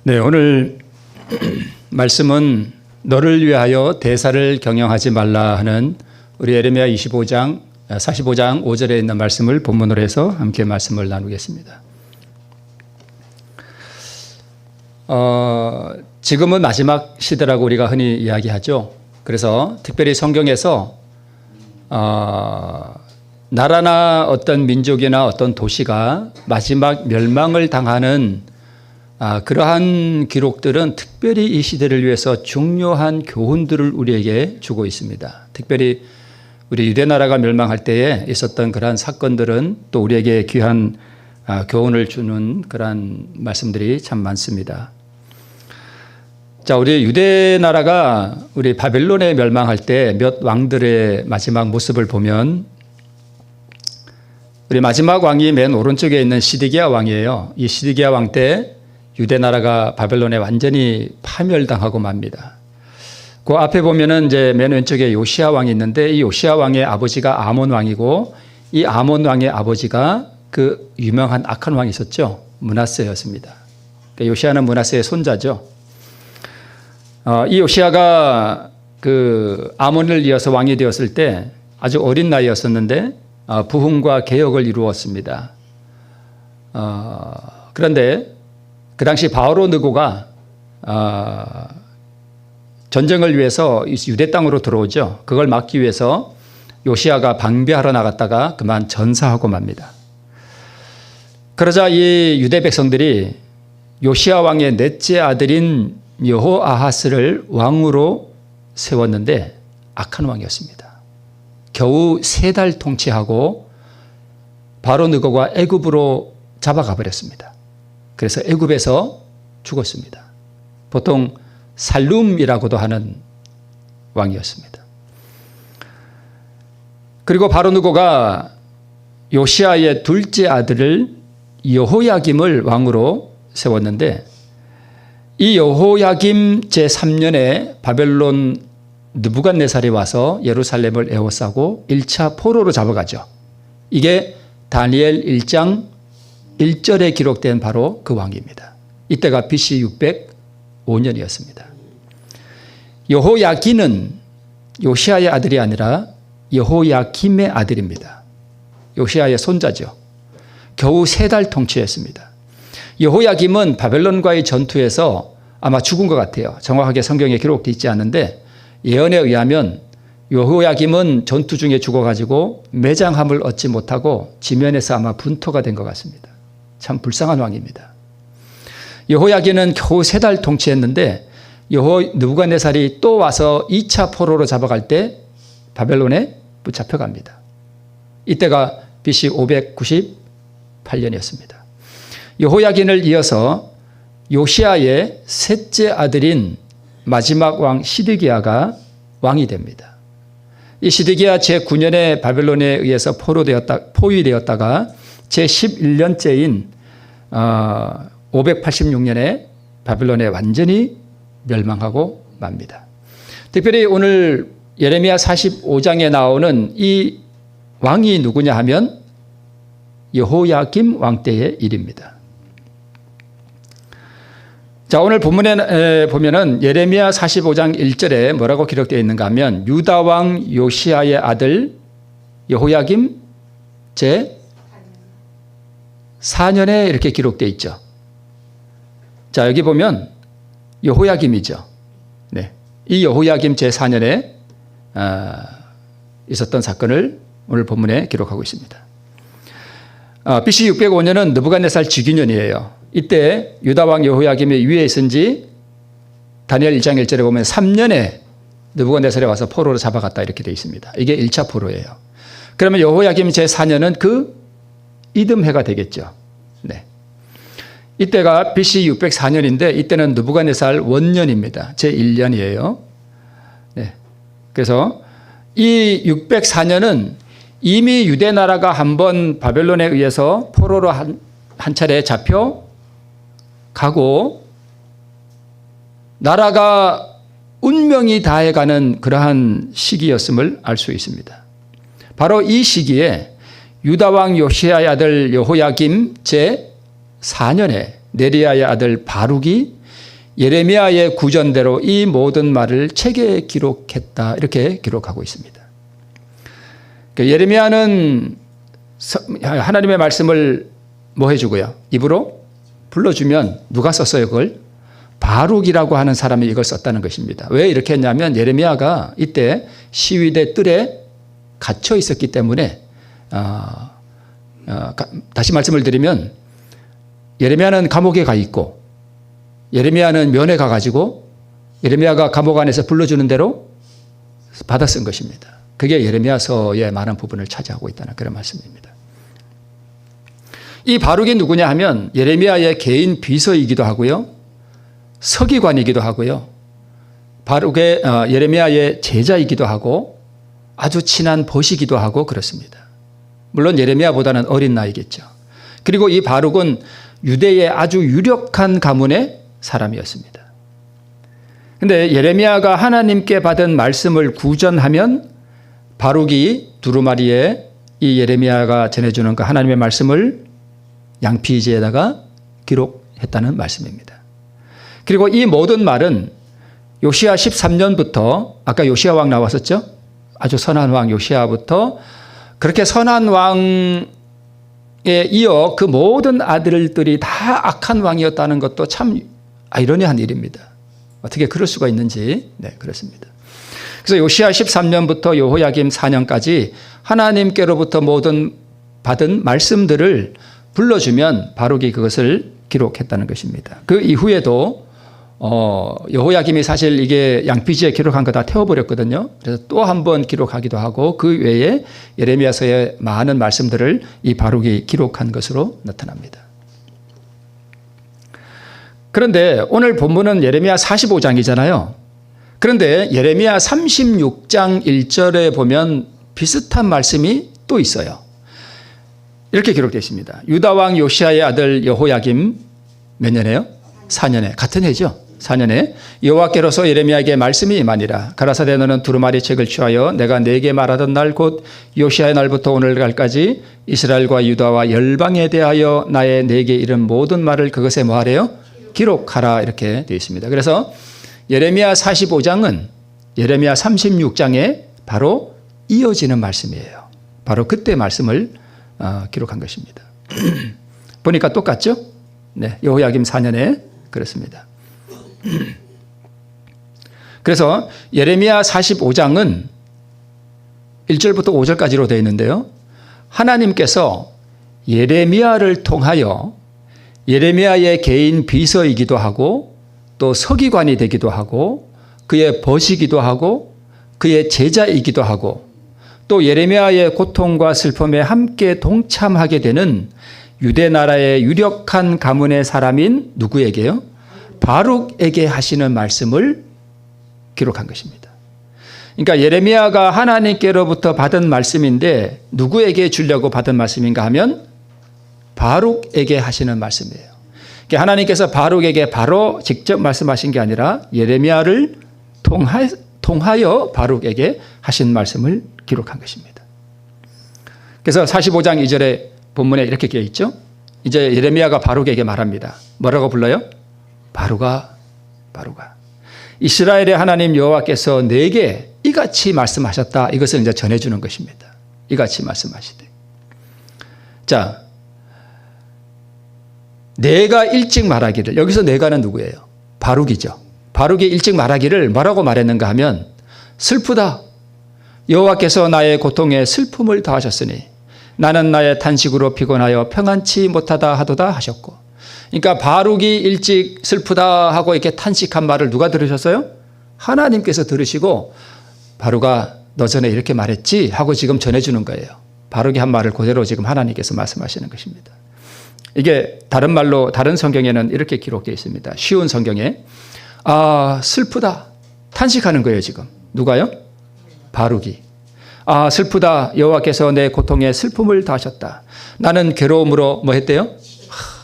네, 오늘 말씀은 너를 위하여 대사를 경영하지 말라 하는 우리 예레미야 45장 5절에 있는 말씀을 본문으로 해서 함께 말씀을 나누겠습니다. 지금은 마지막 시대라고 우리가 흔히 이야기하죠. 그래서 특별히 성경에서 나라나 어떤 민족이나 어떤 도시가 마지막 멸망을 당하는 그러한 기록들은 특별히 이 시대를 위해서 중요한 교훈들을 우리에게 주고 있습니다. 특별히 우리 유대 나라가 멸망할 때에 있었던 그러한 사건들은 또 우리에게 귀한 교훈을 주는 그러한 말씀들이 참 많습니다. 자, 우리 유대 나라가 우리 바벨론에 멸망할 때 몇 왕들의 마지막 모습을 보면 우리 마지막 왕이 맨 오른쪽에 있는 시드기야 왕이에요. 이 시드기야 왕 때 유대 나라가 바벨론에 완전히 파멸당하고 맙니다. 그 앞에 보면은 이제 맨 왼쪽에 요시야 왕이 있는데 이 요시야 왕의 아버지가 아몬 왕이고 이 아몬 왕의 아버지가 그 유명한 악한 왕이 있었죠. 므낫세였습니다. 그러니까 요시야는 므낫세의 손자죠. 이 요시야가 그 아몬을 이어서 왕이 되었을 때 아주 어린 나이였었는데 부흥과 개혁을 이루었습니다. 그런데 그 당시 바오로 느고가 전쟁을 위해서 유대 땅으로 들어오죠. 그걸 막기 위해서 요시야가 방비하러 나갔다가 그만 전사하고 맙니다. 그러자 이 유대 백성들이 요시야 왕의 넷째 아들인 여호아하스를 왕으로 세웠는데 악한 왕이었습니다. 겨우 3달 통치하고 바로 느고가 애굽으로 잡아가 버렸습니다. 그래서 애굽에서 죽었습니다. 보통 살룸이라고도 하는 왕이었습니다. 그리고 바로 느고가 요시야의 둘째 아들을 여호야김을 왕으로 세웠는데 이 여호야김 제3년에 바벨론 느부갓네살이 와서 예루살렘을 에워싸고 1차 포로로 잡아가죠. 이게 다니엘 1장 1절에 기록된 바로 그 왕입니다. 이때가 BC 605년이었습니다. 여호야긴은 요시야의 아들이 아니라 여호야김의 아들입니다. 요시야의 손자죠. 겨우 3달 통치했습니다. 여호야김은 바벨론과의 전투에서 아마 죽은 것 같아요. 정확하게 성경에 기록되어 있지 않는데 예언에 의하면 여호야김은 전투 중에 죽어가지고 매장함을 얻지 못하고 지면에서 아마 분토가 된 것 같습니다. 참 불쌍한 왕입니다. 여호야긴은 겨우 3달 통치했는데 느부갓네살이 또 와서 2차 포로로 잡아갈 때 바벨론에 붙잡혀갑니다. 이때가 BC 598년이었습니다. 여호야긴을 이어서 요시야의 셋째 아들인 마지막 왕 시드기야가 왕이 됩니다. 이 시드기야 제9년에 바벨론에 의해서 포위되었다가 제11년째인 586년에 바벨론에 완전히 멸망하고 맙니다. 특별히 오늘 예레미야 45장에 나오는 이 왕이 누구냐 하면 여호야김 왕 때의 일입니다. 자, 오늘 본문에 보면은 예레미야 45장 1절에 뭐라고 기록되어 있는가 하면 유다 왕 요시야의 아들 여호야김 제4년에 이렇게 기록되어 있죠. 자, 여기 보면 여호야김이죠. 네. 이 여호야김 제4년에 있었던 사건을 오늘 본문에 기록하고 있습니다. BC 605년은 느부갓네살 즉위년이에요. 이때 유다 왕 여호야김이 위에 있은 지 다니엘 1장 1절에 보면 3년에 느부갓네살이 와서 포로로 잡아갔다 이렇게 되어 있습니다. 이게 1차 포로예요. 그러면 여호야김 제4년은 그 이듬해가 되겠죠. 네. 이때가 BC 604년인데 이때는 느부갓네살 원년입니다. 제1년이에요. 네. 그래서 이 604년은 이미 유대 나라가 한번 바벨론에 의해서 포로로 한 차례 잡혀 가고 나라가 운명이 다해가는 그러한 시기였음을 알 수 있습니다. 바로 이 시기에 유다 왕 요시야의 아들 여호야김 제4년에 네리야의 아들 바룩이 예레미야의 구전대로 이 모든 말을 책에 기록했다. 이렇게 기록하고 있습니다. 예레미야는 하나님의 말씀을 뭐 해주고요? 입으로 불러주면 누가 썼어요? 그걸? 바룩이라고 하는 사람이 이걸 썼다는 것입니다. 왜 이렇게 했냐면 예레미야가 이때 시위대 뜰에 갇혀 있었기 때문에 다시 말씀을 드리면 예레미야는 감옥에 가 있고 예레미야는 면회 가가지고 예레미야가 감옥 안에서 불러주는 대로 받아 쓴 것입니다. 그게 예레미야서의 많은 부분을 차지하고 있다는 그런 말씀입니다. 이 바룩이 누구냐 하면 예레미야의 개인 비서이기도 하고요. 서기관이기도 하고요. 바룩의 예레미야의 제자이기도 하고 아주 친한 벗이기도 하고 그렇습니다. 물론 예레미야보다는 어린 나이겠죠. 그리고 이 바룩은 유대의 아주 유력한 가문의 사람이었습니다. 그런데 예레미야가 하나님께 받은 말씀을 구전하면 바룩이 두루마리에 이 예레미야가 전해주는 그 하나님의 말씀을 양피지에다가 기록했다는 말씀입니다. 그리고 이 모든 말은 요시야 13년부터 아까 요시야 왕 나왔었죠? 아주 선한 왕 요시야부터 그렇게 선한 왕에 이어 그 모든 아들들이 다 악한 왕이었다는 것도 참 아이러니한 일입니다. 어떻게 그럴 수가 있는지. 네, 그렇습니다. 그래서 요시야 13년부터 여호야김 4년까지 하나님께로부터 모든 받은 말씀들을 불러주면 바룩이 그것을 기록했다는 것입니다. 그 이후에도 여호야김이 사실 이게 양피지에 기록한 거 다 태워버렸거든요. 그래서 또 한 번 기록하기도 하고 그 외에 예레미야서의 많은 말씀들을 이 바룩이 기록한 것으로 나타납니다. 그런데 오늘 본문은 예레미야 45장이잖아요. 그런데 예레미야 36장 1절에 보면 비슷한 말씀이 또 있어요. 이렇게 기록되어 있습니다. 유다 왕 요시야의 아들 여호야김 몇 년에요? 4년에. 같은 해죠. 4년에 여호와께로서 예레미야에게 말씀이 임하니라. 가라사대 너는 두루마리 책을 취하여 내가 네게 말하던 날 곧 요시야의 날부터 오늘날까지 이스라엘과 유다와 열방에 대하여 나의 네게 이른 모든 말을 그것에 뭐 하래요? 기록하라. 이렇게 되어 있습니다. 그래서 예레미야 45장은 예레미야 36장에 바로 이어지는 말씀이에요. 바로 그때 말씀을 기록한 것입니다. 보니까 똑같죠? 네, 여호야김 4년에 그렇습니다. 그래서 예레미야 45장은 1절부터 5절까지로 되어 있는데요. 하나님께서 예레미야를 통하여 예레미야의 개인 비서이기도 하고 또 서기관이 되기도 하고 그의 벗이기도 하고 그의 제자이기도 하고 또 예레미야의 고통과 슬픔에 함께 동참하게 되는 유대 나라의 유력한 가문의 사람인 누구에게요? 바룩에게 하시는 말씀을 기록한 것입니다. 그러니까 예레미야가 하나님께로부터 받은 말씀인데 누구에게 주려고 받은 말씀인가 하면 바룩에게 하시는 말씀이에요. 그러니까 하나님께서 바룩에게 바로 직접 말씀하신 게 아니라 예레미야를 통하여 바룩에게 하신 말씀을 기록한 것입니다. 그래서 45장 2절에 본문에 이렇게 되어 있죠. 이제 예레미야가 바룩에게 말합니다. 뭐라고 불러요? 바룩아, 바룩아. 이스라엘의 하나님 여호와께서 내게 이같이 말씀하셨다. 이것을 이제 전해주는 것입니다. 이같이 말씀하시되. 자, 내가 일찍 말하기를. 여기서 내가는 누구예요? 바룩이죠. 바룩이 일찍 말하기를 뭐라고 말했는가 하면 슬프다. 여호와께서 나의 고통에 슬픔을 더하셨으니 나는 나의 탄식으로 피곤하여 평안치 못하다 하도다 하셨고. 그러니까 바룩이 일찍 슬프다 하고 이렇게 탄식한 말을 누가 들으셨어요? 하나님께서 들으시고 바룩아 너 전에 이렇게 말했지 하고 지금 전해주는 거예요. 바룩이 한 말을 그대로 지금 하나님께서 말씀하시는 것입니다. 이게 다른 말로 다른 성경에는 이렇게 기록되어 있습니다. 쉬운 성경에 슬프다 탄식하는 거예요. 지금 누가요? 바룩이. 슬프다 여호와께서 내 고통에 슬픔을 다하셨다. 나는 괴로움으로 뭐 했대요?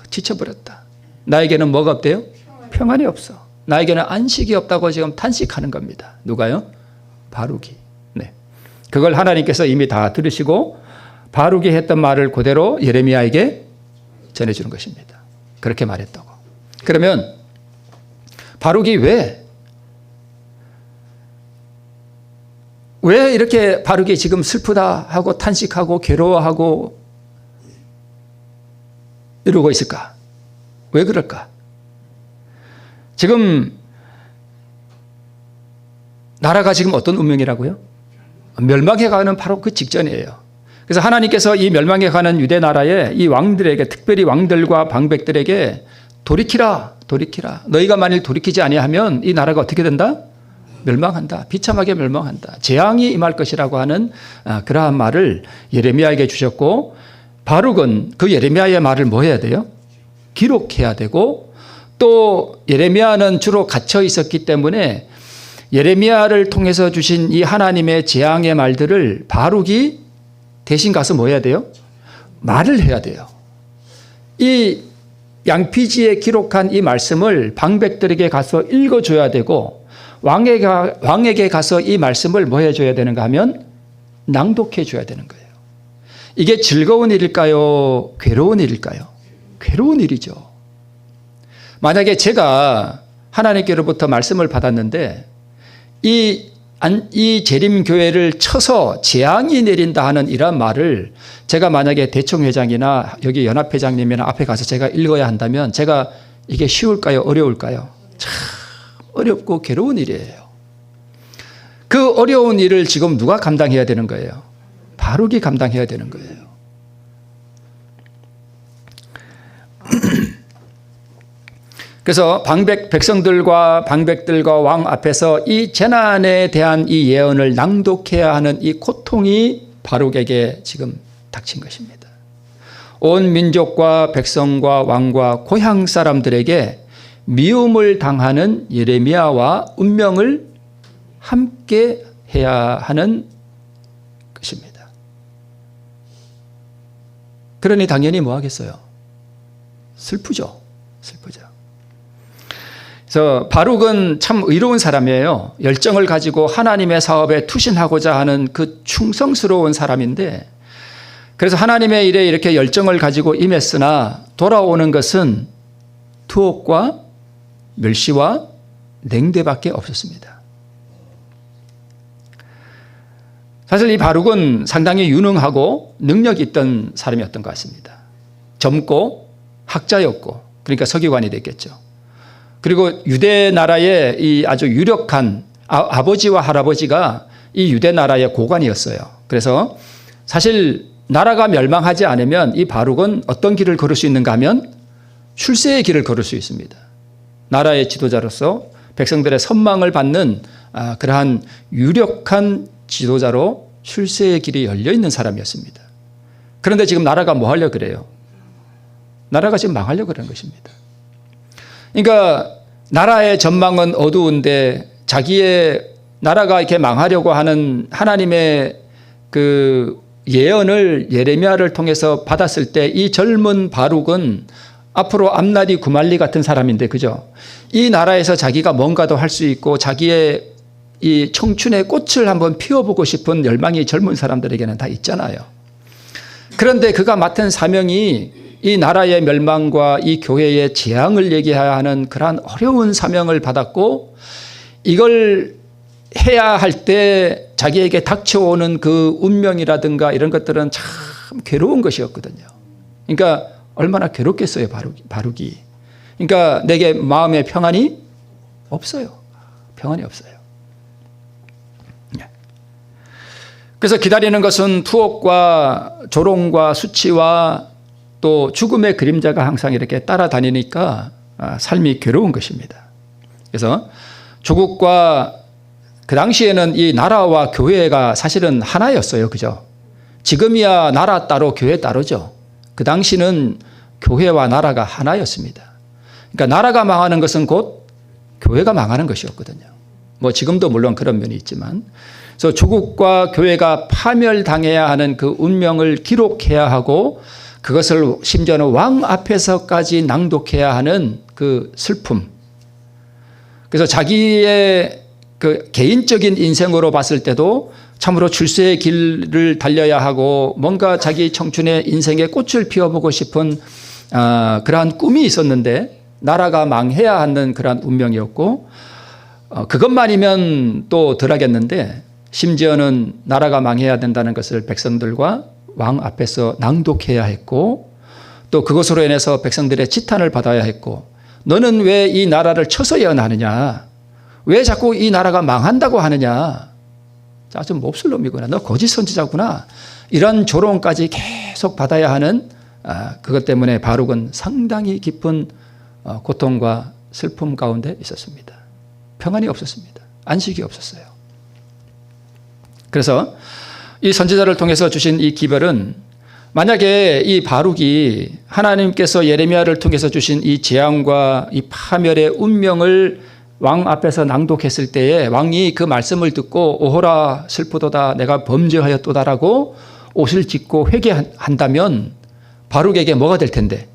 지쳐버렸다. 나에게는 뭐가 없대요? 평안이 없어. 나에게는 안식이 없다고 지금 탄식하는 겁니다. 누가요? 바룩이. 네. 그걸 하나님께서 이미 다 들으시고 바룩이 했던 말을 그대로 예레미야에게 전해주는 것입니다. 그렇게 말했다고. 그러면 바룩이 왜 이렇게 바룩이 지금 슬프다 하고 탄식하고 괴로워하고 이러고 있을까? 왜 그럴까? 지금 나라가 지금 어떤 운명이라고요? 멸망해가는 바로 그 직전이에요. 그래서 하나님께서 이 멸망해가는 유대 나라의 이 왕들에게, 특별히 왕들과 방백들에게 돌이키라. 너희가 만일 돌이키지 아니하면 이 나라가 어떻게 된다? 멸망한다. 비참하게 멸망한다. 재앙이 임할 것이라고 하는 그러한 말을 예레미야에게 주셨고, 바룩은 그 예레미야의 말을 뭐 해야 돼요? 기록해야 되고, 또 예레미야는 주로 갇혀 있었기 때문에 예레미야를 통해서 주신 이 하나님의 재앙의 말들을 바룩이 대신 가서 뭐 해야 돼요? 말을 해야 돼요. 이 양피지에 기록한 이 말씀을 방백들에게 가서 읽어줘야 되고, 왕에게 가서 이 말씀을 뭐 해줘야 되는가 하면 낭독해 줘야 되는 거예요. 이게 즐거운 일일까요? 괴로운 일일까요? 괴로운 일이죠. 만약에 제가 하나님께로부터 말씀을 받았는데 이 재림교회를 쳐서 재앙이 내린다 하는 이런 말을 제가 만약에 대총회장이나 여기 연합회장님이나 앞에 가서 제가 읽어야 한다면 제가 이게 쉬울까요? 어려울까요? 참 어렵고 괴로운 일이에요. 그 어려운 일을 지금 누가 감당해야 되는 거예요? 바룩이 감당해야 되는 거예요. 그래서 백성들과 방백들과 왕 앞에서 이 재난에 대한 이 예언을 낭독해야 하는 이 고통이 바룩에게 지금 닥친 것입니다. 온 민족과 백성과 왕과 고향 사람들에게 미움을 당하는 예레미야와 운명을 함께 해야 하는 것입니다. 그러니 당연히 뭐 하겠어요? 슬프죠. 그래서 바룩은 참 의로운 사람이에요. 열정을 가지고 하나님의 사업에 투신하고자 하는 그 충성스러운 사람인데, 그래서 하나님의 일에 이렇게 열정을 가지고 임했으나 돌아오는 것은 투옥과 멸시와 냉대밖에 없었습니다. 사실 이 바룩은 상당히 유능하고 능력이 있던 사람이었던 것 같습니다. 젊고 학자였고, 그러니까 서기관이 됐겠죠. 그리고 유대 나라의 이 아주 유력한 아버지와 할아버지가 이 유대 나라의 고관이었어요. 그래서 사실 나라가 멸망하지 않으면 이 바룩은 어떤 길을 걸을 수 있는가 하면 출세의 길을 걸을 수 있습니다. 나라의 지도자로서 백성들의 선망을 받는 그러한 유력한 지도자로 출세의 길이 열려 있는 사람이었습니다. 그런데 지금 나라가 뭐 하려고 그래요? 나라가 지금 망하려고 그러는 것입니다. 그러니까 나라의 전망은 어두운데 자기의 나라가 이렇게 망하려고 하는 하나님의 그 예언을 예레미야를 통해서 받았을 때 이 젊은 바룩은 앞으로 앞날이 구말리 같은 사람인데, 그죠? 이 나라에서 자기가 뭔가도 할 수 있고 자기의 이 청춘의 꽃을 한번 피워보고 싶은 열망이 젊은 사람들에게는 다 있잖아요. 그런데 그가 맡은 사명이 이 나라의 멸망과 이 교회의 재앙을 얘기해야 하는 그러한 어려운 사명을 받았고, 이걸 해야 할 때 자기에게 닥쳐오는 그 운명이라든가 이런 것들은 참 괴로운 것이었거든요. 그러니까 얼마나 괴롭겠어요, 바룩이. 그러니까 내게 마음의 평안이 없어요. 평안이 없어요. 그래서 기다리는 것은 투옥과 조롱과 수치와 또 죽음의 그림자가 항상 이렇게 따라다니니까 삶이 괴로운 것입니다. 그래서 조국과 그 당시에는 이 나라와 교회가 사실은 하나였어요. 그죠? 지금이야 나라 따로 교회 따로죠. 그 당시는 교회와 나라가 하나였습니다. 그러니까 나라가 망하는 것은 곧 교회가 망하는 것이었거든요. 뭐 지금도 물론 그런 면이 있지만, 그래서 조국과 교회가 파멸당해야 하는 그 운명을 기록해야 하고 그것을 심지어는 왕 앞에서까지 낭독해야 하는 그 슬픔. 그래서 자기의 그 개인적인 인생으로 봤을 때도 참으로 출세의 길을 달려야 하고 뭔가 자기 청춘의 인생의 꽃을 피워보고 싶은 그러한 꿈이 있었는데, 나라가 망해야 하는 그러한 운명이었고 그것만이면 또 덜하겠는데 심지어는 나라가 망해야 된다는 것을 백성들과 왕 앞에서 낭독해야 했고 또 그것으로 인해서 백성들의 지탄을 받아야 했고 너는 왜 이 나라를 쳐서 예언하느냐? 왜 자꾸 이 나라가 망한다고 하느냐? 아주 몹쓸 놈이구나. 너 거짓 선지자구나. 이런 조롱까지 계속 받아야 하는 그것 때문에 바룩은 상당히 깊은 고통과 슬픔 가운데 있었습니다. 평안이 없었습니다. 안식이 없었어요. 그래서 이 선지자를 통해서 주신 이 기별은 만약에 이 바룩이 하나님께서 예레미야를 통해서 주신 이 재앙과 이 파멸의 운명을 왕 앞에서 낭독했을 때에 왕이 그 말씀을 듣고 오호라 슬프도다 내가 범죄하였도다라고 옷을 찢고 회개한다면 바룩에게 뭐가 될 텐데?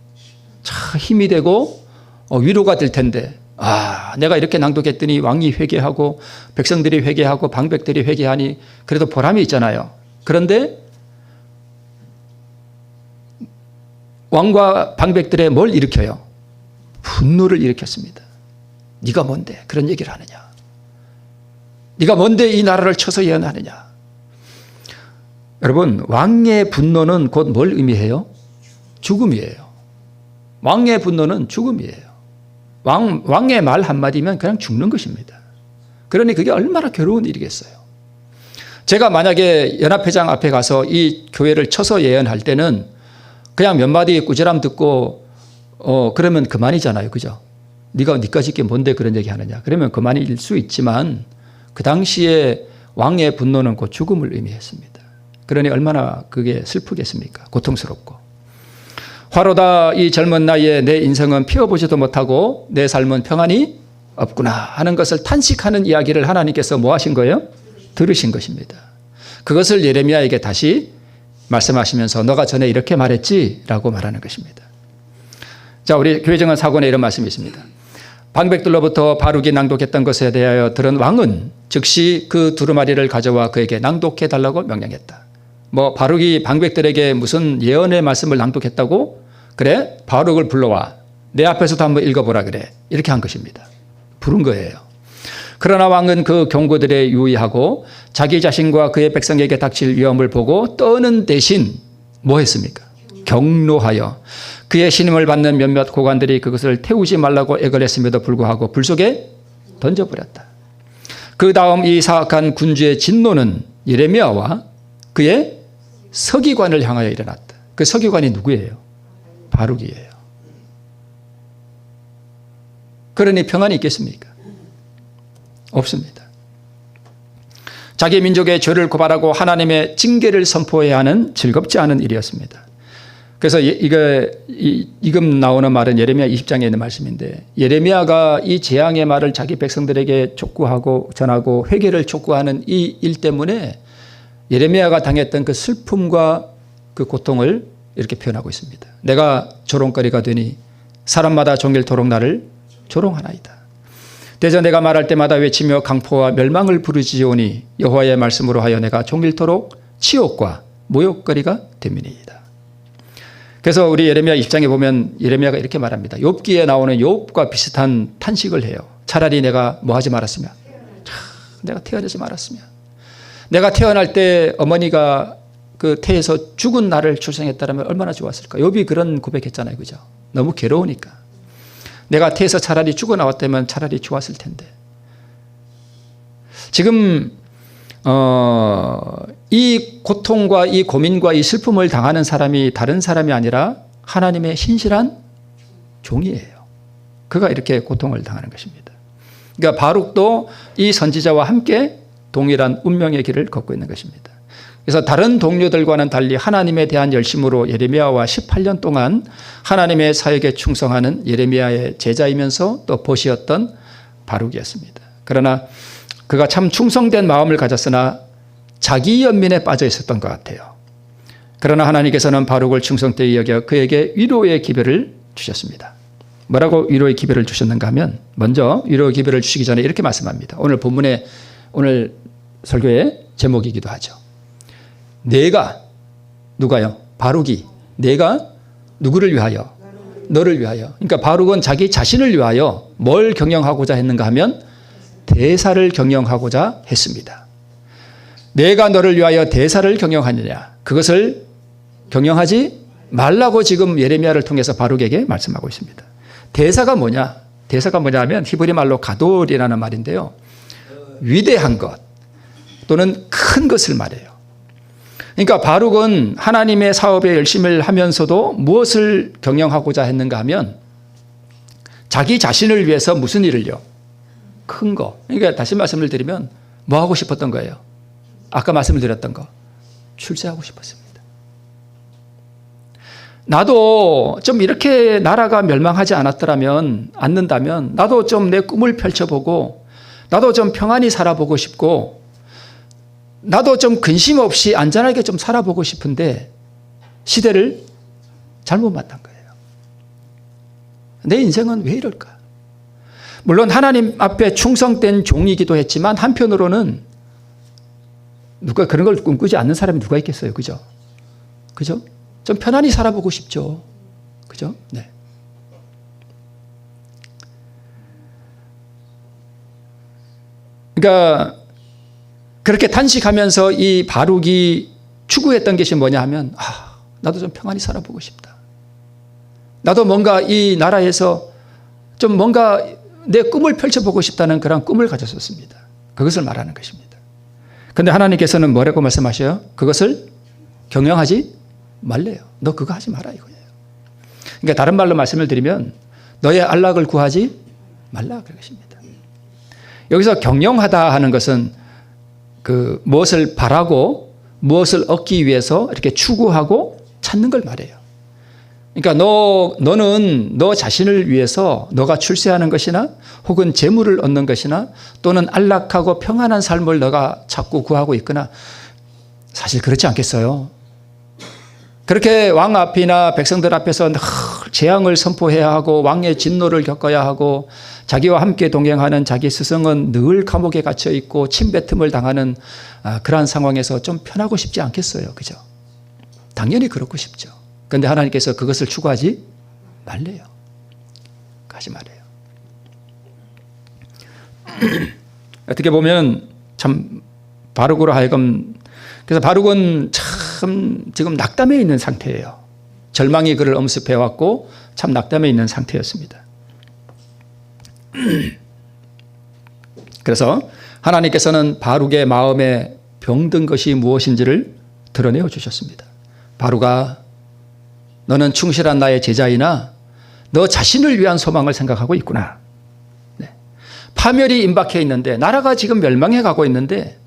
참 힘이 되고 위로가 될 텐데 내가 이렇게 낭독했더니 왕이 회개하고 백성들이 회개하고 방백들이 회개하니 그래도 보람이 있잖아요. 그런데 왕과 방백들의 뭘 일으켜요? 분노를 일으켰습니다. 네가 뭔데 그런 얘기를 하느냐? 네가 뭔데 이 나라를 쳐서 예언하느냐? 여러분 왕의 분노는 곧 뭘 의미해요? 죽음이에요. 왕의 분노는 죽음이에요. 왕의 말 한마디면 그냥 죽는 것입니다. 그러니 그게 얼마나 괴로운 일이겠어요. 제가 만약에 연합회장 앞에 가서 이 교회를 쳐서 예언할 때는 그냥 몇 마디 꾸지람 듣고 그러면 그만이잖아요. 그죠? 네가 니까짓 게 뭔데 그런 얘기 하느냐. 그러면 그만일 수 있지만 그 당시에 왕의 분노는 곧 죽음을 의미했습니다. 그러니 얼마나 그게 슬프겠습니까? 고통스럽고. 화로다 이 젊은 나이에 내 인생은 피워보지도 못하고 내 삶은 평안이 없구나 하는 것을 탄식하는 이야기를 하나님께서 뭐 하신 거예요? 들으신 것입니다. 그것을 예레미야에게 다시 말씀하시면서 너가 전에 이렇게 말했지? 라고 말하는 것입니다. 자, 우리 교회정원 사권에 이런 말씀이 있습니다. 방백들로부터 바룩이 낭독했던 것에 대하여 들은 왕은 즉시 그 두루마리를 가져와 그에게 낭독해 달라고 명령했다. 뭐 바룩이 방백들에게 무슨 예언의 말씀을 낭독했다고? 그래, 바룩을 불러와. 내 앞에서도 한번 읽어보라 그래. 이렇게 한 것입니다. 부른 거예요. 그러나 왕은 그 경고들에 유의하고 자기 자신과 그의 백성에게 닥칠 위험을 보고 떠는 대신 뭐 했습니까? 경노하여 그의 신임을 받는 몇몇 고관들이 그것을 태우지 말라고 애걸 했음에도 불구하고 불 속에 던져버렸다. 그 다음 이 사악한 군주의 진노는 예레미야와 그의 서기관을 향하여 일어났다. 그 서기관이 누구예요? 바룩이에요. 그러니 평안이 있겠습니까? 없습니다. 자기 민족의 죄를 고발하고 하나님의 징계를 선포해야 하는 즐겁지 않은 일이었습니다. 그래서 이금 나오는 말은 예레미야 20장에 있는 말씀인데 예레미야가 이 재앙의 말을 자기 백성들에게 촉구하고 전하고 회개를 촉구하는 이 일 때문에 예레미야가 당했던 그 슬픔과 그 고통을 이렇게 표현하고 있습니다. 내가 조롱거리가 되니 사람마다 종일토록 나를 조롱하나이다. 대저 내가 말할 때마다 외치며 강포와 멸망을 부르짖으오니 여호와의 말씀으로 하여 내가 종일토록 치욕과 모욕거리가 됨이니이다. 그래서 우리 예레미야 20장에 보면 예레미야가 이렇게 말합니다. 욥기에 나오는 욥과 비슷한 탄식을 해요. 차라리 내가 뭐 하지 말았으면, 내가 태어나지 말았으면, 내가 태어날 때 어머니가 그 태에서 죽은 나를 출생했다면 얼마나 좋았을까. 욥이 그런 고백했잖아요. 그죠? 너무 괴로우니까. 내가 태에서 차라리 죽어 나왔다면 차라리 좋았을 텐데. 지금 이 고통과 이 고민과 이 슬픔을 당하는 사람이 다른 사람이 아니라 하나님의 신실한 종이에요. 그가 이렇게 고통을 당하는 것입니다. 그러니까 바룩도 이 선지자와 함께 동일한 운명의 길을 걷고 있는 것입니다. 그래서 다른 동료들과는 달리 하나님에 대한 열심으로 예레미야와 18년 동안 하나님의 사역에 충성하는 예레미야의 제자이면서 또 보시였던 바룩이었습니다. 그러나 그가 참 충성된 마음을 가졌으나 자기 연민에 빠져 있었던 것 같아요. 그러나 하나님께서는 바룩을 충성되이 여겨 그에게 위로의 기별을 주셨습니다. 뭐라고 위로의 기별을 주셨는가 하면 먼저 위로의 기별을 주시기 전에 이렇게 말씀합니다. 오늘 본문의 오늘 설교의 제목이기도 하죠. 내가 누가요? 바룩이 내가 누구를 위하여? 너를 위하여. 그러니까 바룩은 자기 자신을 위하여 뭘 경영하고자 했는가 하면 대사를 경영하고자 했습니다. 내가 너를 위하여 대사를 경영하느냐. 그것을 경영하지 말라고 지금 예레미야를 통해서 바룩에게 말씀하고 있습니다. 대사가 뭐냐? 대사가 뭐냐면 히브리 말로 가돌이라는 말인데요. 위대한 것 또는 큰 것을 말해요. 그러니까 바룩은 하나님의 사업에 열심을 하면서도 무엇을 경영하고자 했는가 하면 자기 자신을 위해서 무슨 일을요? 큰 거. 그러니까 다시 말씀을 드리면 뭐 하고 싶었던 거예요? 아까 말씀을 드렸던 거. 출세하고 싶었습니다. 나도 좀 이렇게 나라가 멸망하지 않는다면 나도 좀 내 꿈을 펼쳐보고 나도 좀 평안히 살아보고 싶고 나도 좀 근심 없이 안전하게 좀 살아보고 싶은데 시대를 잘못 만난 거예요. 내 인생은 왜 이럴까? 물론 하나님 앞에 충성된 종이기도 했지만 한편으로는 누가 그런 걸 꿈꾸지 않는 사람이 누가 있겠어요? 그죠? 그죠? 좀 편안히 살아보고 싶죠. 그죠? 네. 그러니까 그렇게 단식하면서 이 바룩이 추구했던 것이 뭐냐 하면 나도 좀 평안히 살아보고 싶다. 나도 뭔가 이 나라에서 좀 뭔가 내 꿈을 펼쳐보고 싶다는 그런 꿈을 가졌었습니다. 그것을 말하는 것입니다. 그런데 하나님께서는 뭐라고 말씀하셔요? 그것을 경영하지 말래요. 너 그거 하지 마라 이거예요. 그러니까 다른 말로 말씀을 드리면 너의 안락을 구하지 말라 그것입니다. 여기서 경영하다 하는 것은 무엇을 바라고 무엇을 얻기 위해서 이렇게 추구하고 찾는 걸 말해요. 그러니까 너는 너 자신을 위해서 너가 출세하는 것이나 혹은 재물을 얻는 것이나 또는 안락하고 평안한 삶을 너가 찾고 구하고 있거나 사실 그렇지 않겠어요? 그렇게 왕 앞이나 백성들 앞에서 늘 재앙을 선포해야 하고 왕의 진노를 겪어야 하고 자기와 함께 동행하는 자기 스승은 늘 감옥에 갇혀 있고 침뱉음을 당하는 그러한 상황에서 좀 편하고 싶지 않겠어요? 그죠? 당연히 그렇고 싶죠. 그런데 하나님께서 그것을 추구하지 말래요. 하지 말아요. 어떻게 보면 참 바룩으로 하여금 그래서 바룩은 참 지금 낙담해 있는 상태예요. 절망이 그를 엄습해왔고 참 낙담해 있는 상태였습니다. 그래서 하나님께서는 바룩의 마음에 병든 것이 무엇인지를 드러내어 주셨습니다. 바룩아, 너는 충실한 나의 제자이나 너 자신을 위한 소망을 생각하고 있구나. 네. 파멸이 임박해 있는데 나라가 지금 멸망해 가고 있는데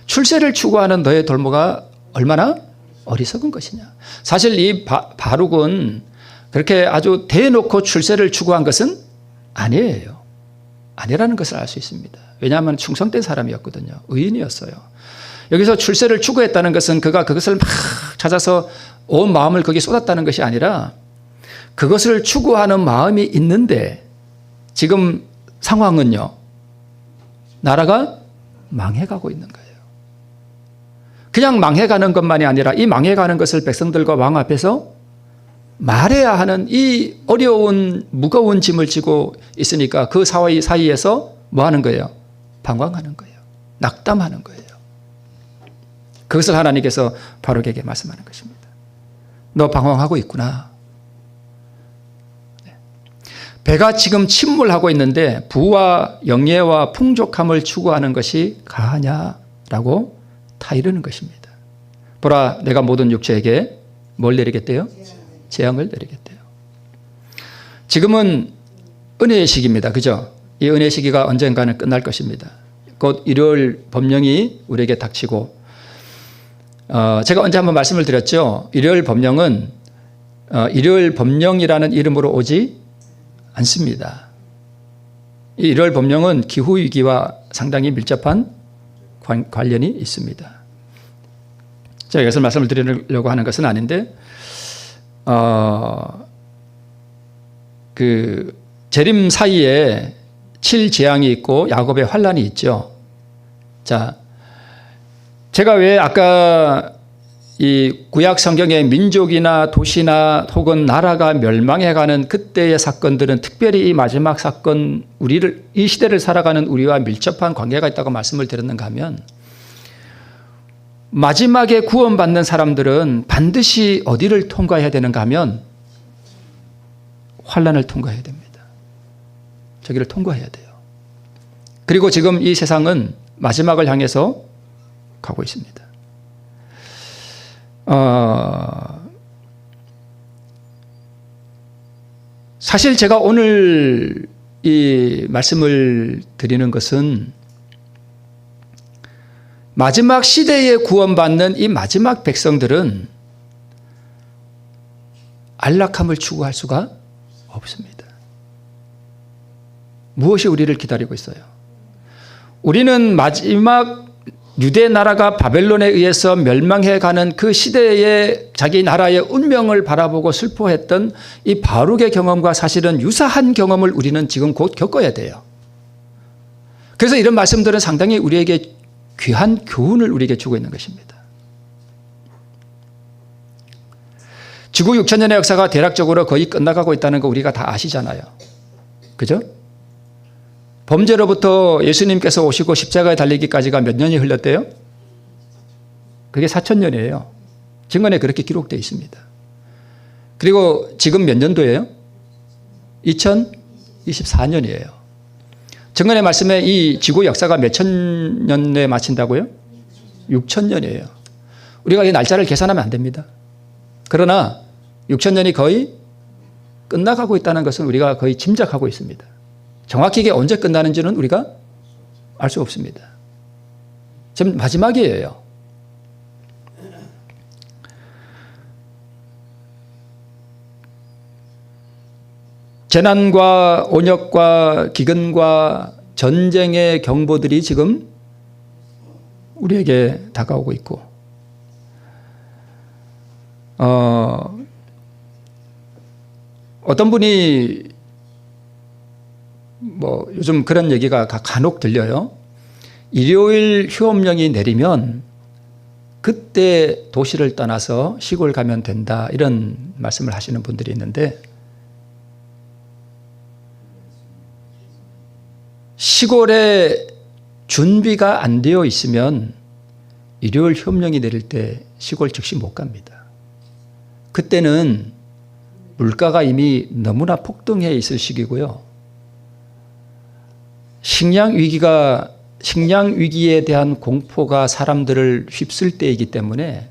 출세를 추구하는 너의 돌모가 얼마나 어리석은 것이냐. 사실 이 바룩은 그렇게 아주 대놓고 출세를 추구한 것은 아니에요. 아니라는 것을 알 수 있습니다. 왜냐하면 충성된 사람이었거든요. 의인이었어요. 여기서 출세를 추구했다는 것은 그가 그것을 막 찾아서 온 마음을 거기에 쏟았다는 것이 아니라 그것을 추구하는 마음이 있는데 지금 상황은요. 나라가 망해가고 있는 거예요. 그냥 망해가는 것만이 아니라 이 망해가는 것을 백성들과 왕 앞에서 말해야 하는 이 어려운 무거운 짐을 지고 있으니까 그 사이에서 뭐 하는 거예요? 방황하는 거예요. 낙담하는 거예요. 그것을 하나님께서 바룩에게 말씀하는 것입니다. 너 방황하고 있구나. 배가 지금 침몰하고 있는데 부와 영예와 풍족함을 추구하는 것이 가하냐라고 타이르는 것입니다. 보라, 내가 모든 육체에게 뭘 내리겠대요? 재앙을 내리겠대요. 지금은 은혜의 시기입니다. 그죠? 이 은혜의 시기가 언젠가는 끝날 것입니다. 곧 일요일 법령이 우리에게 닥치고 제가 언제 한번 말씀을 드렸죠. 일요일 법령은 일요일 법령이라는 이름으로 오지 않습니다. 이 일요일 법령은 기후위기와 상당히 밀접한 관련이 있습니다. 제가 이것을 말씀을 드리려고 하는 것은 아닌데 그 재림 사이에 7재앙이 있고 야곱의 환란이 있죠. 자, 제가 왜 아까 이 구약 성경의 민족이나 도시나 혹은 나라가 멸망해가는 그때의 사건들은 특별히 이 마지막 사건, 이 시대를 살아가는 우리와 밀접한 관계가 있다고 말씀을 드렸는가 하면, 마지막에 구원받는 사람들은 반드시 어디를 통과해야 되는가 하면 환난을 통과해야 됩니다. 저기를 통과해야 돼요. 그리고 지금 이 세상은 마지막을 향해서 가고 있습니다. 사실 제가 오늘 이 말씀을 드리는 것은 마지막 시대에 구원받는 이 마지막 백성들은 안락함을 추구할 수가 없습니다. 무엇이 우리를 기다리고 있어요? 우리는 마지막 유대 나라가 바벨론에 의해서 멸망해가는 그 시대에 자기 나라의 운명을 바라보고 슬퍼했던 이 바룩의 경험과 사실은 유사한 경험을 우리는 지금 곧 겪어야 돼요. 그래서 이런 말씀들은 상당히 우리에게 귀한 교훈을 우리에게 주고 있는 것입니다. 지구 6천년의 역사가 대략적으로 거의 끝나가고 있다는 거 우리가 다 아시잖아요. 그죠? 범죄로부터 예수님께서 오시고 십자가에 달리기까지가 몇 년이 흘렀대요? 그게 4,000년이에요. 증언에 그렇게 기록되어 있습니다. 그리고 지금 몇 년도예요? 2024년이에요. 증언의 말씀에 이 지구 역사가 몇 천 년에 마친다고요? 6,000년이에요. 우리가 이 날짜를 계산하면 안 됩니다. 그러나 6,000년이 거의 끝나가고 있다는 것은 우리가 거의 짐작하고 있습니다. 정확히 이게 언제 끝나는지는 우리가 알 수 없습니다. 지금 마지막이에요. 재난과 온역과 기근과 전쟁의 경보들이 지금 우리에게 다가오고 있고, 어떤 분이 요즘 그런 얘기가 간혹 들려요. 일요일 휴업령이 내리면 그때 도시를 떠나서 시골 가면 된다, 이런 말씀을 하시는 분들이 있는데, 시골에 준비가 안 되어 있으면 일요일 휴업령이 내릴 때 시골 즉시 못 갑니다. 그때는 물가가 이미 너무나 폭등해 있을 시기고요. 식량 위기에 대한 공포가 사람들을 휩쓸 때이기 때문에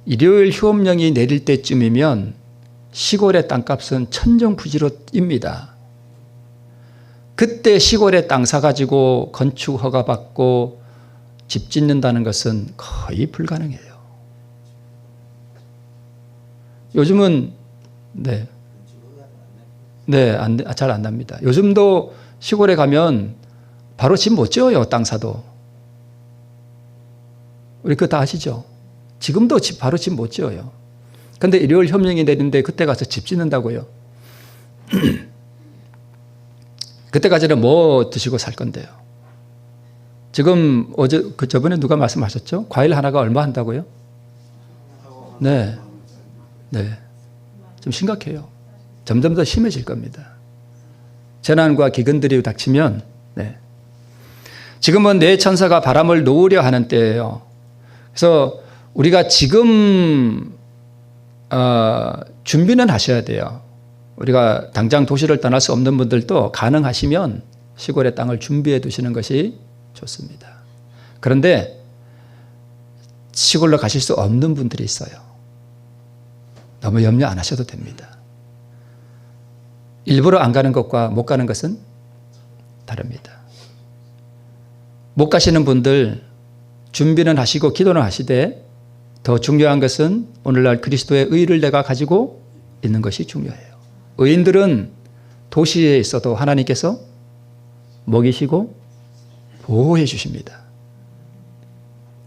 일요일 휴업령이 내릴 때쯤이면 시골의 땅값은 천정부지로 뜁니다. 그때 시골에 땅 사가지고 건축 허가 받고 집 짓는다는 것은 거의 불가능해요. 요즘은 잘 안 납니다. 요즘도 시골에 가면 바로 집 못 지어요. 땅 사도. 우리 그거 다 아시죠? 지금도 바로 집 못 지어요. 그런데 일요일 협령이 내리는데 그때 가서 집 짓는다고요. 그때까지는 뭐 드시고 살 건데요. 지금 저번에 누가 말씀하셨죠? 과일 하나가 얼마 한다고요? 네. 좀 심각해요. 점점 더 심해질 겁니다. 재난과 기근들이 닥치면, 지금은 내 천사가 바람을 놓으려 하는 때예요. 그래서 우리가 지금 준비는 하셔야 돼요. 우리가 당장 도시를 떠날 수 없는 분들도 가능하시면 시골의 땅을 준비해 두시는 것이 좋습니다. 그런데 시골로 가실 수 없는 분들이 있어요. 너무 염려 안 하셔도 됩니다. 일부러 안 가는 것과 못 가는 것은 다릅니다. 못 가시는 분들 준비는 하시고 기도는 하시되, 더 중요한 것은 오늘날 그리스도의 의를 내가 가지고 있는 것이 중요해요. 의인들은 도시에 있어도 하나님께서 먹이시고 보호해 주십니다.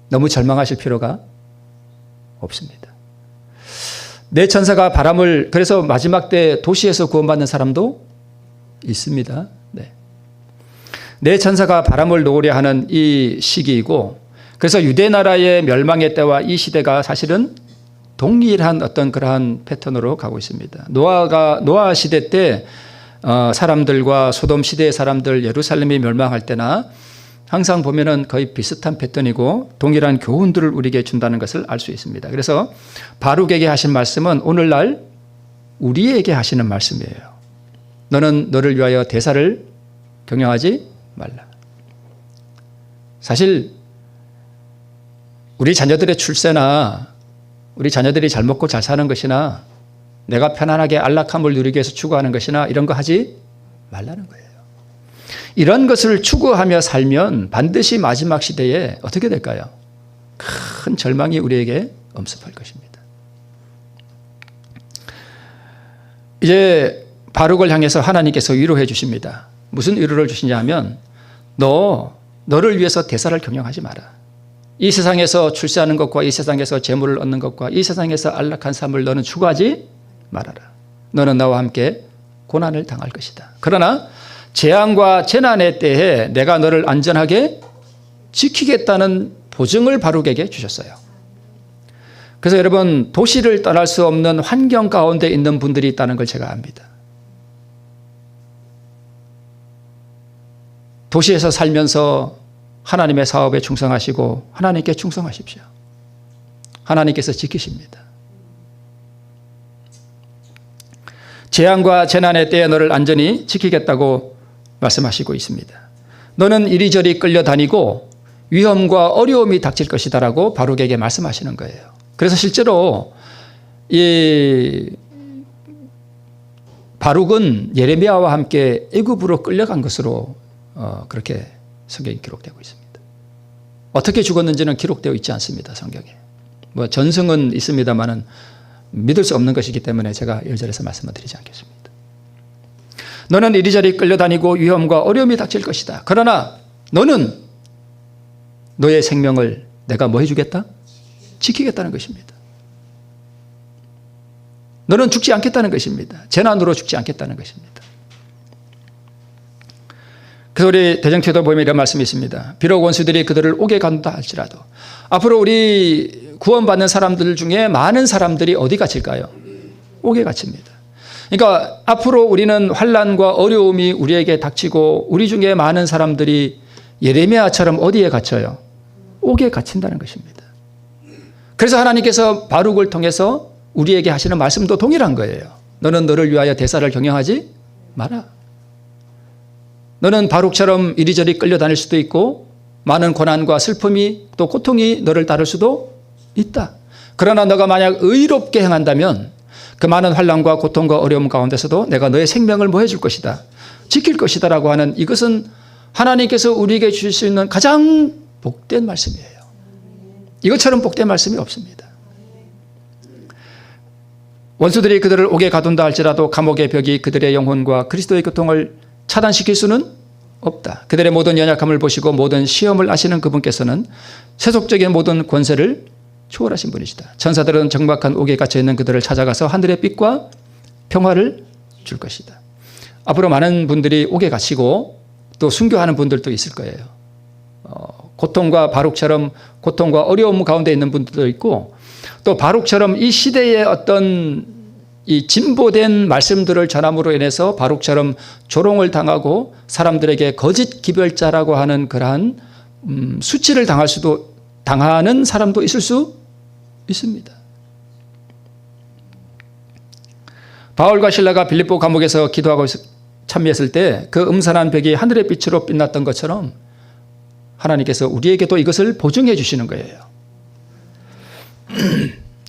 너무 절망하실 필요가 없습니다. 내 천사가 바람을, 그래서 마지막 때 도시에서 구원받는 사람도 있습니다. 내 천사가 바람을 놓으려 하는 이 시기이고, 그래서 유대 나라의 멸망의 때와 이 시대가 사실은 동일한 어떤 그러한 패턴으로 가고 있습니다. 노아 시대 때 사람들과 소돔 시대의 사람들, 예루살렘이 멸망할 때나 항상 보면은 거의 비슷한 패턴이고 동일한 교훈들을 우리에게 준다는 것을 알 수 있습니다. 그래서 바룩에게 하신 말씀은 오늘날 우리에게 하시는 말씀이에요. 너는 너를 위하여 대사를 경영하지 말라. 사실 우리 자녀들의 출세나 우리 자녀들이 잘 먹고 잘 사는 것이나 내가 편안하게 안락함을 누리기 위해서 추구하는 것이나 이런 거 하지 말라는 거예요. 이런 것을 추구하며 살면 반드시 마지막 시대에 어떻게 될까요? 큰 절망이 우리에게 엄습할 것입니다. 이제 바룩을 향해서 하나님께서 위로해 주십니다. 무슨 위로를 주시냐 하면 너를 위해서 대사를 경영하지 마라. 이 세상에서 출세하는 것과 이 세상에서 재물을 얻는 것과 이 세상에서 안락한 삶을 너는 추구하지 말아라. 너는 나와 함께 고난을 당할 것이다. 그러나 재앙과 재난의 때에 내가 너를 안전하게 지키겠다는 보증을 바룩에게 주셨어요. 그래서 여러분, 도시를 떠날 수 없는 환경 가운데 있는 분들이 있다는 걸 제가 압니다. 도시에서 살면서 하나님의 사업에 충성하시고 하나님께 충성하십시오. 하나님께서 지키십니다. 재앙과 재난의 때에 너를 안전히 지키겠다고 말씀하시고 있습니다. 너는 이리저리 끌려다니고 위험과 어려움이 닥칠 것이다라고 바룩에게 말씀하시는 거예요. 그래서 실제로 이 바룩은 예레미야와 함께 애굽으로 끌려간 것으로 그렇게 성경에 기록되고 있습니다. 어떻게 죽었는지는 기록되어 있지 않습니다. 성경에. 뭐 전승은 있습니다만은 믿을 수 없는 것이기 때문에 제가 1절에서 말씀을 드리지 않겠습니다. 너는 이리저리 끌려다니고 위험과 어려움이 닥칠 것이다. 그러나 너는 너의 생명을 내가 뭐 해주겠다? 지키겠다는 것입니다. 너는 죽지 않겠다는 것입니다. 재난으로 죽지 않겠다는 것입니다. 그래서 우리 대정태도 보면 이런 말씀이 있습니다. 비록 원수들이 그들을 옥에 가둔다 할지라도 앞으로 우리 구원받는 사람들 중에 많은 사람들이 어디 갇힐까요? 옥에 갇힙니다. 그러니까 앞으로 우리는 환난과 어려움이 우리에게 닥치고 우리 중에 많은 사람들이 예레미야처럼 어디에 갇혀요? 옥에 갇힌다는 것입니다. 그래서 하나님께서 바룩을 통해서 우리에게 하시는 말씀도 동일한 거예요. 너는 너를 위하여 대사를 경영하지 마라. 너는 바룩처럼 이리저리 끌려다닐 수도 있고 많은 고난과 슬픔이 또 고통이 너를 따를 수도 있다. 그러나 너가 만약 의롭게 행한다면 그 많은 환난과 고통과 어려움 가운데서도 내가 너의 생명을 뭐 해줄 것이다. 지킬 것이다 라고 하는 이것은 하나님께서 우리에게 주실 수 있는 가장 복된 말씀이에요. 이것처럼 복된 말씀이 없습니다. 원수들이 그들을 옥에 가둔다 할지라도 감옥의 벽이 그들의 영혼과 그리스도의 교통을 차단시킬 수는 없다. 그들의 모든 연약함을 보시고 모든 시험을 아시는 그분께서는 세속적인 모든 권세를 초월하신 분이시다. 천사들은 적막한 옥에 갇혀있는 그들을 찾아가서 하늘의 빛과 평화를 줄 것이다. 앞으로 많은 분들이 옥에 갇히고 또 순교하는 분들도 있을 거예요. 고통과 바룩처럼 고통과 어려움 가운데 있는 분들도 있고 또 바룩처럼 이 시대의 어떤 이 진보된 말씀들을 전함으로 인해서 바룩처럼 조롱을 당하고 사람들에게 거짓 기별자라고 하는 그러한 수치를 당하는 사람도 있을 수 있습니다. 바울과 실라가 빌립보 감옥에서 기도하고 참여했을 때 그 음산한 벽이 하늘의 빛으로 빛났던 것처럼 하나님께서 우리에게도 이것을 보증해 주시는 거예요.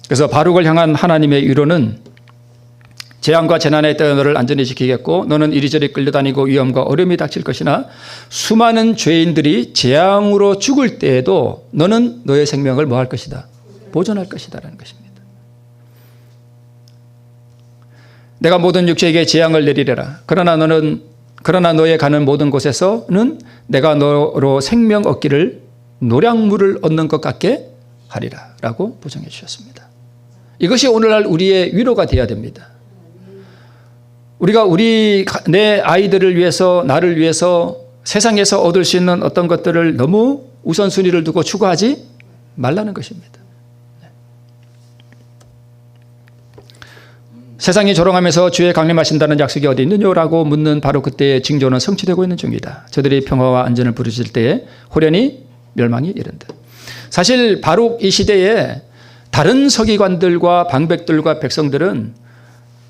그래서 바룩을 향한 하나님의 위로는 재앙과 재난의 때에 너를 안전히 지키겠고 너는 이리저리 끌려다니고 위험과 어려움이 닥칠 것이나 수많은 죄인들이 재앙으로 죽을 때에도 너는 너의 생명을 뭐 할 것이다? 보존할 것이다라는 것입니다. 내가 모든 육체에게 재앙을 내리려라. 그러나 너의 가는 모든 곳에서는 내가 너로 생명 얻기를 노량물을 얻는 것 같게 하리라 라고 보증해 주셨습니다. 이것이 오늘날 우리의 위로가 되어야 됩니다. 우리가 내 아이들을 위해서 나를 위해서 세상에서 얻을 수 있는 어떤 것들을 너무 우선순위를 두고 추구하지 말라는 것입니다. 세상이 조롱하면서 주의 강림하신다는 약속이 어디 있느냐라고 묻는 바로 그때의 징조는 성취되고 있는 중이다. 저들이 평화와 안전을 부르실 때에 호련히 멸망이 이른다. 사실 바룩 이 시대에 다른 서기관들과 방백들과 백성들은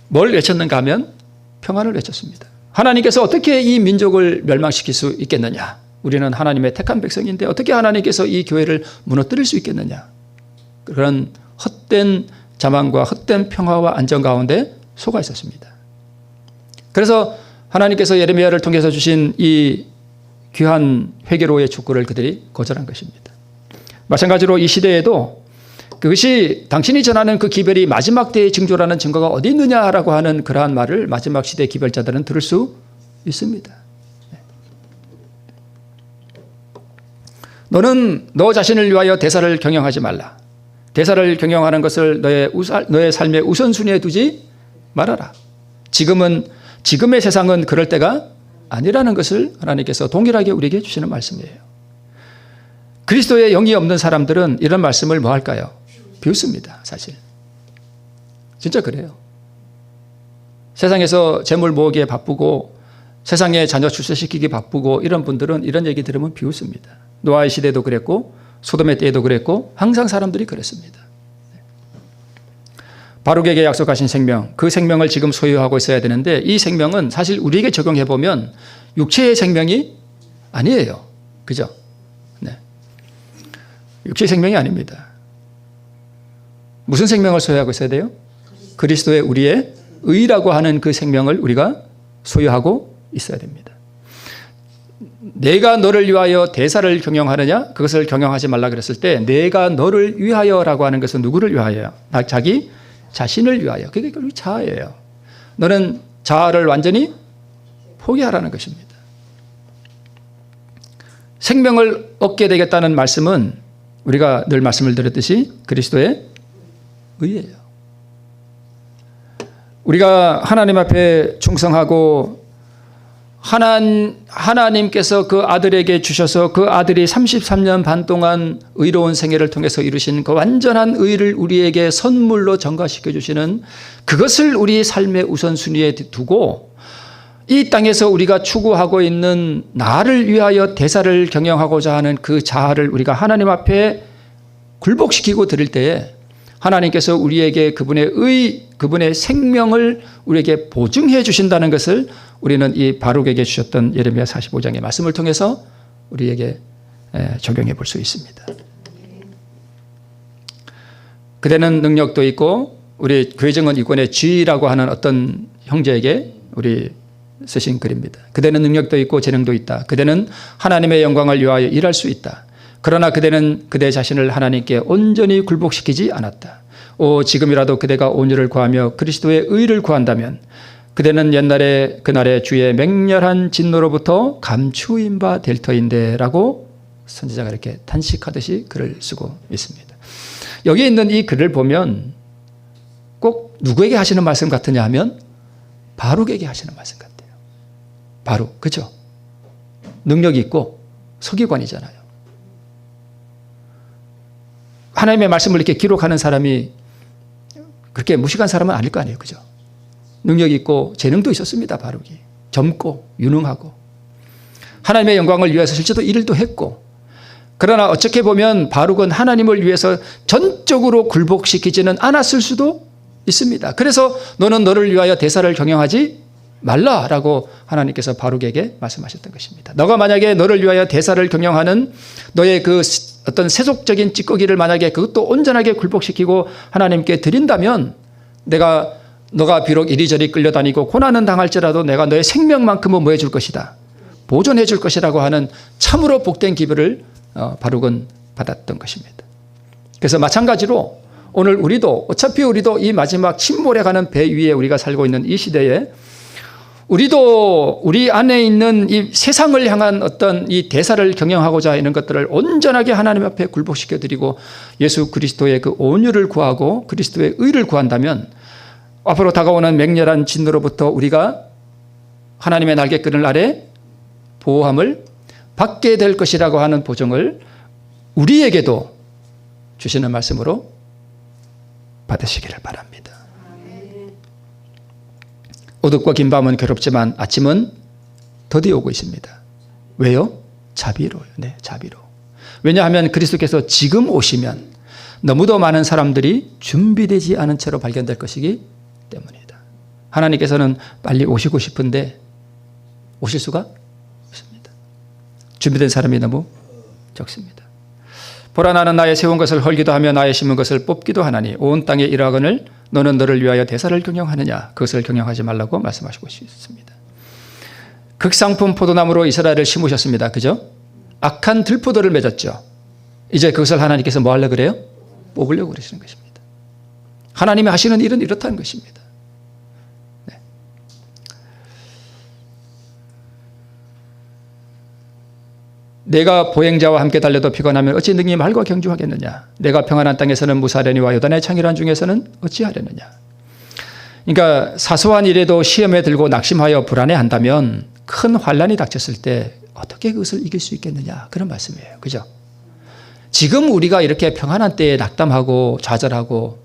뭘 외쳤는가 하면 평안을 외쳤습니다. 하나님께서 어떻게 이 민족을 멸망시킬 수 있겠느냐. 우리는 하나님의 택한 백성인데 어떻게 하나님께서 이 교회를 무너뜨릴 수 있겠느냐. 그런 헛된 자만과 헛된 평화와 안전 가운데 속아 있었습니다. 그래서 하나님께서 예레미야를 통해서 주신 이 귀한 회개로의 축구를 그들이 거절한 것입니다. 마찬가지로 이 시대에도 그것이 당신이 전하는 그 기별이 마지막 때의 징조라는 증거가 어디 있느냐라고 하는 그러한 말을 마지막 시대 기별자들은 들을 수 있습니다. 너는 너 자신을 위하여 대사를 경영하지 말라. 대사를 경영하는 것을 너의 삶의 우선순위에 두지 말아라. 지금의 세상은 그럴 때가 아니라는 것을 하나님께서 동일하게 우리에게 주시는 말씀이에요. 그리스도의 영이 없는 사람들은 이런 말씀을 뭐 할까요? 비웃습니다. 사실 진짜 그래요. 세상에서 재물 모으기에 바쁘고 세상에 자녀 출세시키기 바쁘고 이런 분들은 이런 얘기 들으면 비웃습니다. 노아의 시대도 그랬고 소돔의 때에도 그랬고 항상 사람들이 그랬습니다. 바룩에게 약속하신 생명, 그 생명을 지금 소유하고 있어야 되는데 이 생명은 사실 우리에게 적용해 보면 육체의 생명이 아니에요. 그죠? 네. 육체의 생명이 아닙니다. 무슨 생명을 소유하고 있어야 돼요? 그리스도의 우리의 의라고 하는 그 생명을 우리가 소유하고 있어야 됩니다. 내가 너를 위하여 대사를 경영하느냐? 그것을 경영하지 말라 그랬을 때 내가 너를 위하여라고 하는 것은 누구를 위하여요? 자기 자신을 위하여. 그게 결국 자아예요. 너는 자아를 완전히 포기하라는 것입니다. 생명을 얻게 되겠다는 말씀은 우리가 늘 말씀을 드렸듯이 그리스도의 의예요. 우리가 하나님 앞에 충성하고 하나님께서 그 아들에게 주셔서 그 아들이 33년 반 동안 의로운 생애를 통해서 이루신 그 완전한 의를 우리에게 선물로 전가시켜 주시는 그것을 우리 삶의 우선순위에 두고 이 땅에서 우리가 추구하고 있는 나를 위하여 대사를 경영하고자 하는 그 자아를 우리가 하나님 앞에 굴복시키고 드릴 때에 하나님께서 우리에게 그분의 생명을 우리에게 보증해 주신다는 것을 우리는 이 바룩에게 주셨던 예레미야 45장의 말씀을 통해서 우리에게 적용해 볼 수 있습니다. 그대는 능력도 있고 우리 괴정은 이권의 G라고 하는 어떤 형제에게 우리 쓰신 글입니다. 그대는 능력도 있고 재능도 있다. 그대는 하나님의 영광을 위하여 일할 수 있다. 그러나 그대는 그대 자신을 하나님께 온전히 굴복시키지 않았다. 지금이라도 그대가 온유를 구하며 그리스도의 의를 구한다면 그대는 그날의 주의 맹렬한 진노로부터 감추인 바 될 터인데 라고 선지자가 이렇게 탄식하듯이 글을 쓰고 있습니다. 여기 있는 이 글을 보면 꼭 누구에게 하시는 말씀 같으냐 하면 바룩에게 하시는 말씀 같아요. 바룩, 그죠? 능력이 있고 서기관이잖아요. 하나님의 말씀을 이렇게 기록하는 사람이 그렇게 무식한 사람은 아닐 거 아니에요. 그죠? 능력이 있고 재능도 있었습니다. 바룩이. 젊고 유능하고 하나님의 영광을 위해서 실제로 일도 했고 그러나 어떻게 보면 바룩은 하나님을 위해서 전적으로 굴복시키지는 않았을 수도 있습니다. 그래서 너는 너를 위하여 대사를 경영하지 말라라고 하나님께서 바룩에게 말씀하셨던 것입니다. 너가 만약에 너를 위하여 대사를 경영하는 너의 그 어떤 세속적인 찌꺼기를 만약에 그것도 온전하게 굴복시키고 하나님께 드린다면 너가 비록 이리저리 끌려다니고 고난은 당할지라도 내가 너의 생명만큼은 뭐 해줄 것이다. 보존해 줄 것이라고 하는 참으로 복된 기별을 바룩은 받았던 것입니다. 그래서 마찬가지로 오늘 어차피 우리도 이 마지막 침몰해가는 배 위에 우리가 살고 있는 이 시대에 우리도 우리 안에 있는 이 세상을 향한 어떤 이 대사를 경영하고자 하는 것들을 온전하게 하나님 앞에 굴복시켜 드리고 예수 그리스도의 그 온유를 구하고 그리스도의 의를 구한다면 앞으로 다가오는 맹렬한 진노로부터 우리가 하나님의 날개끈을 아래 보호함을 받게 될 것이라고 하는 보증을 우리에게도 주시는 말씀으로 받으시기를 바랍니다. 어둡고 긴 밤은 괴롭지만 아침은 더디어 오고 있습니다. 왜요? 자비로요. 네, 자비로. 왜냐하면 그리스도께서 지금 오시면 너무도 많은 사람들이 준비되지 않은 채로 발견될 것이기 때문이다. 하나님께서는 빨리 오시고 싶은데 오실 수가 없습니다. 준비된 사람이 너무 적습니다. 보라, 나는 나의 세운 것을 헐기도 하며 나의 심은 것을 뽑기도 하나니 온 땅에 일하거늘 너는 너를 위하여 대사를 경영하느냐? 그것을 경영하지 말라고 말씀하시고 있습니다. 극상품 포도나무로 이스라엘을 심으셨습니다. 그죠? 악한 들포도를 맺었죠. 이제 그것을 하나님께서 뭐 하려고 그래요? 뽑으려고 그러시는 것입니다. 하나님이 하시는 일은 이렇다는 것입니다. 네. 내가 보행자와 함께 달려도 피곤하면 어찌 능히 말과 경주하겠느냐? 내가 평안한 땅에서는 무사하려니와 요단의 창이란 중에서는 어찌하려느냐? 그러니까 사소한 일에도 시험에 들고 낙심하여 불안해한다면 큰 환란이 닥쳤을 때 어떻게 그것을 이길 수 있겠느냐? 그런 말씀이에요. 그죠? 지금 우리가 이렇게 평안한 때에 낙담하고 좌절하고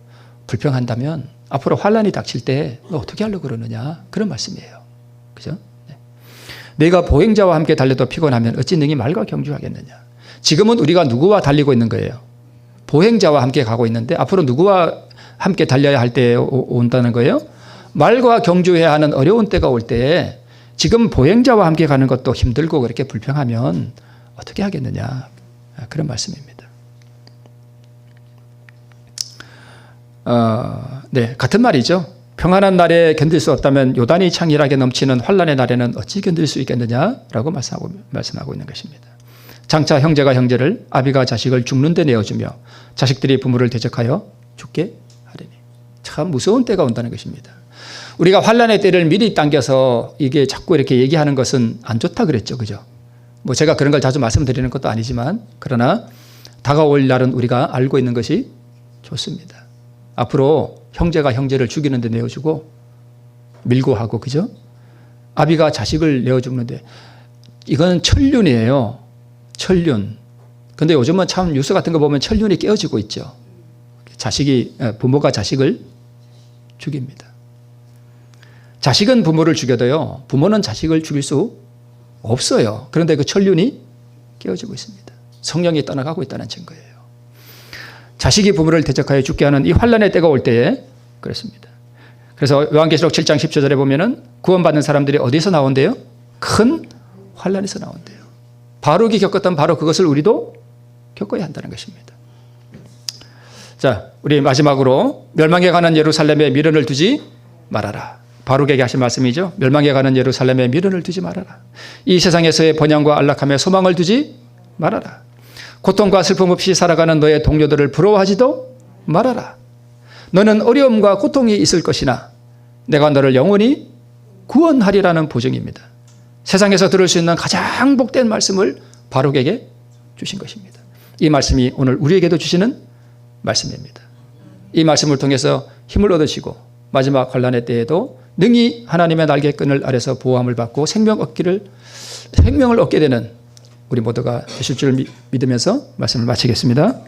불평한다면 앞으로 환란이 닥칠 때 너 어떻게 하려고 그러느냐? 그런 말씀이에요. 그죠? 네. 내가 보행자와 함께 달려도 피곤하면 어찌 능히 말과 경주하겠느냐? 지금은 우리가 누구와 달리고 있는 거예요? 보행자와 함께 가고 있는데 앞으로 누구와 함께 달려야 할 때에 온다는 거예요? 말과 경주해야 하는 어려운 때가 올 때에 지금 보행자와 함께 가는 것도 힘들고 그렇게 불평하면 어떻게 하겠느냐? 그런 말씀입니다. 네, 같은 말이죠. 평안한 날에 견딜 수 없다면 요단이 창일하게 넘치는 환란의 날에는 어찌 견딜 수 있겠느냐라고 말씀하고 있는 것입니다. 장차 형제가 형제를, 아비가 자식을 죽는 데 내어주며 자식들이 부모를 대적하여 죽게 하리니. 참 무서운 때가 온다는 것입니다. 우리가 환란의 때를 미리 당겨서 이게 자꾸 이렇게 얘기하는 것은 안 좋다 그랬죠. 그죠? 뭐 제가 그런 걸 자주 말씀드리는 것도 아니지만 그러나 다가올 날은 우리가 알고 있는 것이 좋습니다. 앞으로 형제가 형제를 죽이는 데 내어주고 밀고 하고, 그죠? 아비가 자식을 내어 죽는데 이건 천륜이에요. 천륜. 근데 요즘은 참 뉴스 같은 거 보면 천륜이 깨어지고 있죠. 부모가 자식을 죽입니다. 자식은 부모를 죽여도요, 부모는 자식을 죽일 수 없어요. 그런데 그 천륜이 깨어지고 있습니다. 성령이 떠나가고 있다는 증거예요. 자식이 부모를 대적하여 죽게 하는 이 환란의 때가 올 때에 그렇습니다. 그래서 요한계시록 7장 10절에 보면은 구원받는 사람들이 어디서 나온대요? 큰 환란에서 나온대요. 바룩이 겪었던 바로 그것을 우리도 겪어야 한다는 것입니다. 자, 우리 마지막으로 멸망에 가는 예루살렘에 미련을 두지 말아라. 바룩에게 하신 말씀이죠. 멸망에 가는 예루살렘에 미련을 두지 말아라. 이 세상에서의 번영과 안락함에 소망을 두지 말아라. 고통과 슬픔 없이 살아가는 너의 동료들을 부러워하지도 말아라. 너는 어려움과 고통이 있을 것이나 내가 너를 영원히 구원하리라는 보증입니다. 세상에서 들을 수 있는 가장 복된 말씀을 바룩에게 주신 것입니다. 이 말씀이 오늘 우리에게도 주시는 말씀입니다. 이 말씀을 통해서 힘을 얻으시고 마지막 환란의 때에도 능히 하나님의 날개끈을 아래서 보호함을 받고 생명을 얻게 되는 우리 모두가 되실 줄 믿으면서 말씀을 마치겠습니다.